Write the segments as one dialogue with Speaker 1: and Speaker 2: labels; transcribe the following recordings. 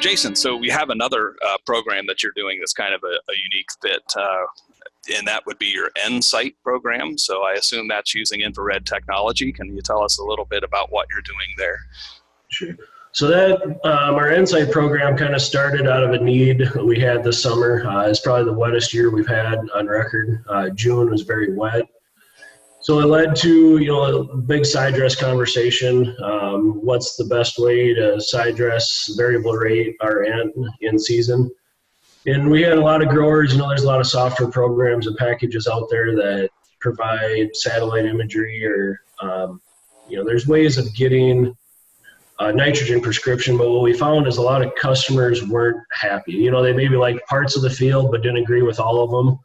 Speaker 1: Jason, so we have another program that you're doing that's kind of a unique fit, and that would be your N-Site program. So I assume that's using infrared technology. Can you tell us a little bit about what you're doing there?
Speaker 2: Sure. So that our N-Site program kind of started out of a need we had this summer. It's probably the wettest year we've had on record. June was very wet. So it led to, a big side dress conversation. What's the best way to side dress variable rate our N in season? And we had a lot of growers, there's a lot of software programs and packages out there that provide satellite imagery or, there's ways of getting nitrogen prescription. But what we found is a lot of customers weren't happy. They maybe liked parts of the field but didn't agree with all of them.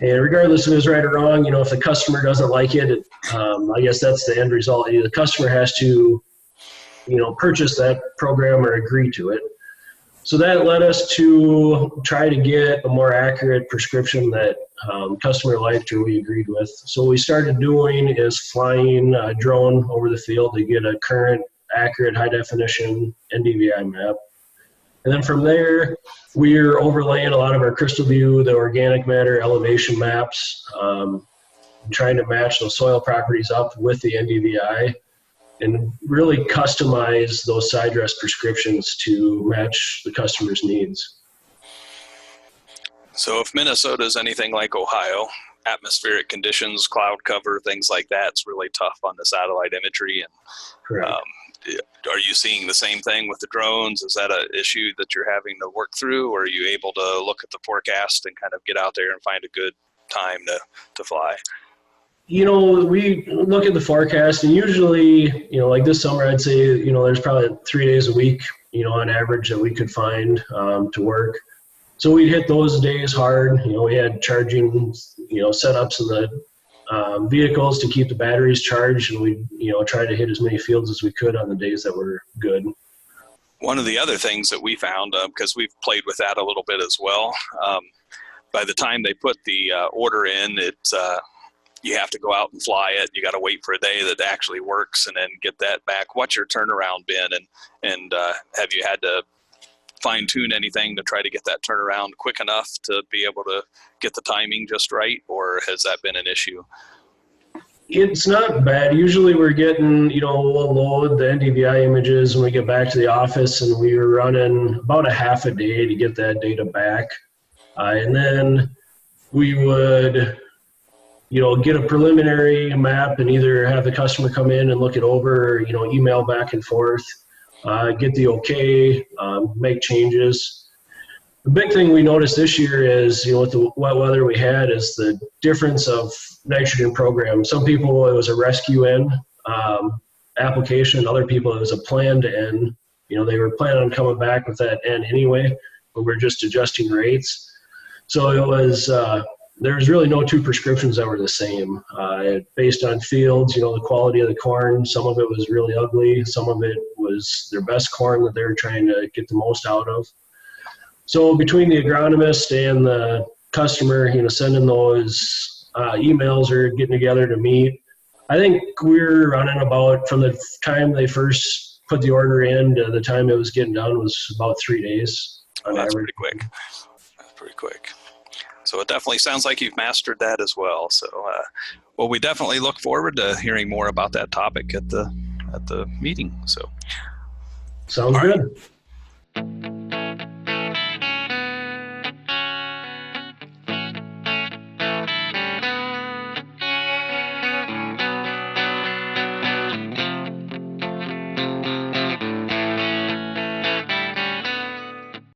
Speaker 2: And regardless if it was right or wrong, if the customer doesn't like it, I guess that's the end result. The customer has to, purchase that program or agree to it. So that led us to try to get a more accurate prescription that customer liked or we agreed with. So what we started doing is flying a drone over the field to get a current, accurate, high-definition NDVI map. And then from there, we're overlaying a lot of our Crystal View, the organic matter elevation maps, trying to match those soil properties up with the NDVI and really customize those side dress prescriptions to match the customer's needs.
Speaker 1: So if Minnesota is anything like Ohio, atmospheric conditions, cloud cover, things like that, it's really tough on the satellite imagery. And
Speaker 2: correct.
Speaker 1: Are you seeing the same thing with the drones? Is that an issue that you're having to work through, or are you able to look at the forecast and kind of get out there and find a good time to fly?
Speaker 2: We look at the forecast, and usually, like this summer, I'd say, there's probably 3 days a week, on average that we could find to work. So we'd hit those days hard. We had charging, setups in the vehicles to keep the batteries charged, and we try to hit as many fields as we could on the days that were good.
Speaker 1: One of the other things that we found, because we've played with that a little bit as well, by the time they put the order in, you have to go out and fly it. You got to wait for a day that actually works and then get that back. What's your turnaround been, and have you had to fine tune anything to try to get that turnaround quick enough to be able to get the timing just right, or has that been an issue?
Speaker 2: It's not bad. Usually we're getting, we'll load the NDVI images when we get back to the office, and we were running about a half a day to get that data back. And then we would, get a preliminary map and either have the customer come in and look it over, or, email back and forth, get the okay, make changes. The big thing we noticed this year is, with the wet weather we had, is the difference of nitrogen program. Some people, it was a rescue N application. Other people, it was a planned N. They were planning on coming back with that N anyway, but we're just adjusting rates. So it was, there was really no two prescriptions that were the same. Based on fields, the quality of the corn, some of it was really ugly. Some of it was their best corn that they were trying to get the most out of. So between the agronomist and the customer, sending those emails or getting together to meet, I think we're running about, from the time they first put the order in to the time it was getting done, was about 3 days.
Speaker 1: That's pretty quick. That's pretty quick. So it definitely sounds like you've mastered that as well. So, well, we definitely look forward to hearing more about that topic at the meeting. So,
Speaker 2: sounds good.